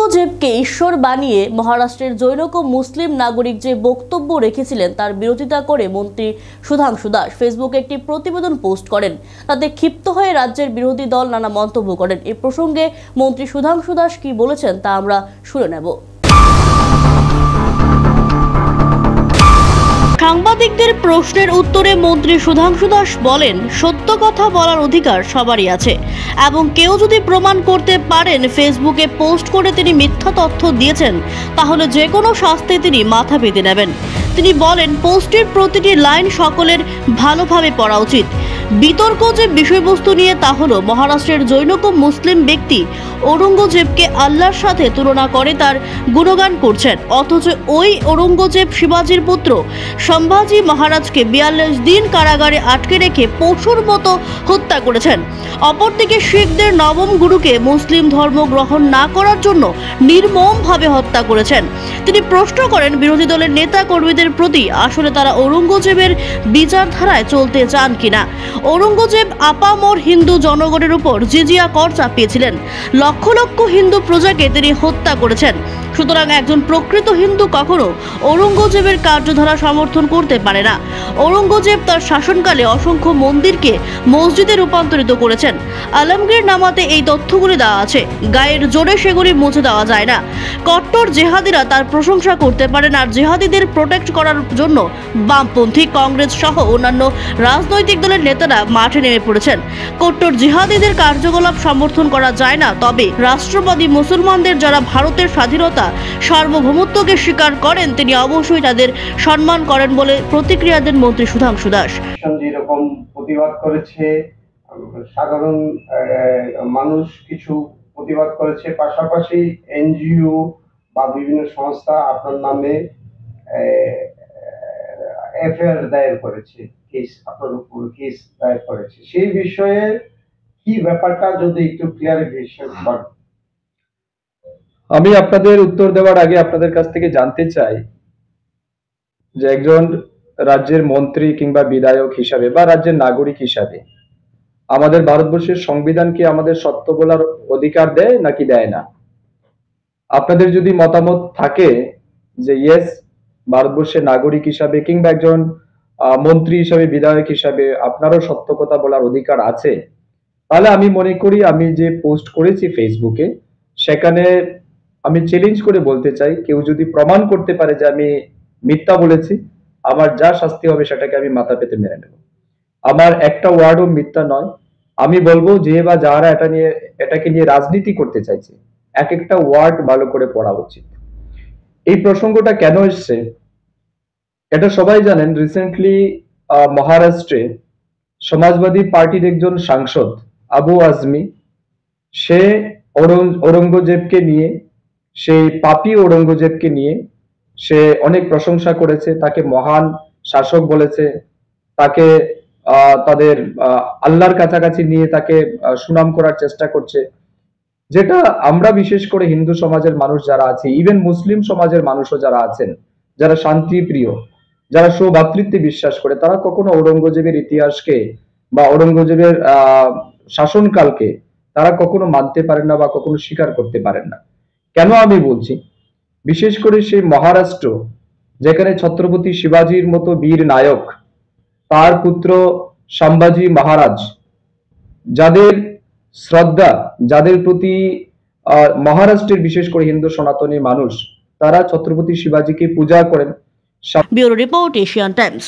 औरंगजेबকে ঈশ্বর বানিয়ে মহারাষ্ট্রের জৈনক মুসলিম নাগরিক যে বক্তব্য রেখেছিলেন তার বিরোধিতা করে মন্ত্রী সুধাংশু দাস ফেসবুকে একটি প্রতিবেদন পোস্ট করেন। তাতে ক্ষিপ্ত হয়ে রাজ্যের বিরোধী দল নানা মন্তব্য করেন। এই প্রসঙ্গে মন্ত্রী সুধাংশু দাস কি বলেছেন তা আমরা শুনে নেব। সাংবাদিকদের প্রশ্নের উত্তরে মন্ত্রী সুধাংশু দাস বলেন, সত্য কথা বলার অধিকার সবারই আছে এবং কেউ যদি প্রমাণ করতে পারেন ফেসবুকে পোস্ট করে তিনি মিথ্যা তথ্য দিয়েছেন তাহলে যে কোনো শাস্তি তিনি মাথা পেতে নেবেন। তিনি বলেন, পোস্টের প্রতিটি লাইন সকলের ভালোভাবে পড়া উচিত। বিতর্ক যে বিষয়বস্তু নিয়ে তা হলো মহারাষ্ট্রের জৈনক মুসলিম ব্যক্তি ঔরঙ্গজেবকে আল্লাহর সাথে তুলনা করে তার গুণগান করছেন, অথচ ওই ঔরঙ্গজেব শিবাজির পুত্র সম্ভাজি মহারাজকে 42 দিন কারাগারে আটকে রেখে পশুর মতো হত্যা করেছেন। অপরদিকে শিখদের নবম গুরুকে মুসলিম ধর্ম গ্রহণ না করার জন্য নির্মমভাবে হত্যা করেছেন। তিনি প্রশ্ন করেন, বিরোধী দলের নেতা কর্মীদের প্রতি আসলে তারা ঔরঙ্গজেবের বিচারধারায় চলতে চান কিনা। ঔরঙ্গজেব আপামর হিন্দু জনগণের উপর জিজিয়া কর চাপিয়েছিলেন। লক্ষ লক্ষ হিন্দু প্রজাকে তিনি হত্যা করেছেন। সুতরাং একজন প্রকৃত হিন্দু কখনো ঔরঙ্গজেবের কার্যধারা সমর্থন করতে পারে না। ঔরঙ্গজেব তার শাসনকালে অসংখ্য মন্দিরকে মসজিদে রূপান্তরিত করেছেন। আলমগীর নামাতে এই তথ্যগুলি দেওয়া আছে, গায়ের জোরে সেগুলি মুছে দেওয়া যায় না। কট্টর জেহাদিরা তার প্রশংসা করতে পারেন, আর জেহাদিদের প্রোটেক্ট করার জন্য বামপন্থী কংগ্রেস সহ অন্যান্য রাজনৈতিক দলের নেতারা মাঠে নেমে পড়েছেন। কট্টর জিহাদিদের কার্যকলাপ সমর্থন করা যায় না, তবে রাষ্ট্রবাদী মুসলমানদের যারা ভারতের স্বাধীনতা সার্বভৌমত্বকে স্বীকার করেন তিনি অবশ্যই তাদের সম্মান করেন বলে প্রতিক্রিয়া দেন মন্ত্রী সুধাংশু দাস। যেরকম প্রতিবাদ করেছে সাধারণ মানুষ, কিছু প্রতিবাদ করেছে, পাশাপাশি এনজিও বা বিভিন্ন সংস্থা আপনার নামে এফআইআর দায়ের করেছে, কেস আপনার উপর কেস দায়ের করেছে। সেই বিষয়ে কি ব্যাপারটা যদি একটু ক্লিয়ারিফিকেশন করেন। আমি আপনাদের উত্তর দেওয়ার আগে আপনাদের কাছ থেকে জানতে চাই যে একজন রাজ্যের মন্ত্রী কিংবা বিধায়ক হিসাবে বা রাজ্যের নাগরিক হিসাবে আমাদের ভারতবর্ষের সংবিধান কি আমাদের সত্য বলার অধিকার দেয় নাকি দেয় না? আপনাদের যদি মতামত থাকে যে ইয়েস, ভারতবর্ষের নাগরিক হিসাবে কিংবা একজন মন্ত্রী হিসাবে বিধায়ক হিসাবে আপনারও সত্য কথা বলার অধিকার আছে, তাহলে আমি মনে করি আমি যে পোস্ট করেছি ফেসবুকে সেখানে আমি চ্যালেঞ্জ করে বলতে চাই, কেউ যদি প্রমাণ করতে পারে যে আমি মিথ্যা বলেছি, আমার যা শাস্তি হবে সেটাকে আমি মাথা পেতে মেনে নেব। আমার একটা ওয়ার্ডও মিথ্যা নয়। আমি বলবো যে বা যারা এটাকে নিয়ে রাজনীতি করতে চাইছে এক একটা ওয়ার্ড ভালো করে পড়া উচিত। এই প্রসঙ্গটা কেন এসছে এটা সবাই জানেন। রিসেন্টলি মহারাষ্ট্রে সমাজবাদী পার্টির একজন সাংসদ আবু আজমি, সে ঔরঙ্গজেবকে নিয়ে, সেই পাপী ঔরঙ্গজেবকে নিয়ে সে অনেক প্রশংসা করেছে, তাকে মহান শাসক বলেছে, তাকে তাদের আল্লাহর কাছাকাছি নিয়ে তাকে সুনাম করার চেষ্টা করছে, যেটা আমরা বিশেষ করে হিন্দু সমাজের মানুষ যারা আছে, ইভেন মুসলিম সমাজের মানুষও যারা আছেন, যারা শান্তি প্রিয়, যারা সৌভাতৃত্বে বিশ্বাস করে, তারা কখনো ঔরঙ্গজেবের ইতিহাসকে বা ঔরঙ্গজেবের শাসনকালকে তারা কখনো মানতে পারেন না বা কখনো স্বীকার করতে পারেন না। কেন আমি বলছি? বিশেষ করে সেই মহারাষ্ট্র যেখানে ছত্রপতি শিবাজির মতো বীর নায়ক, তার পুত্র সম্ভাজি মহারাজ, যাদের শ্রদ্ধা, যাদের প্রতি মহারাষ্ট্রের বিশেষ করে হিন্দু সনাতনী মানুষ, তারা ছত্রপতি শিবাজিকে পূজা করেন। Bureau report, Asian Times.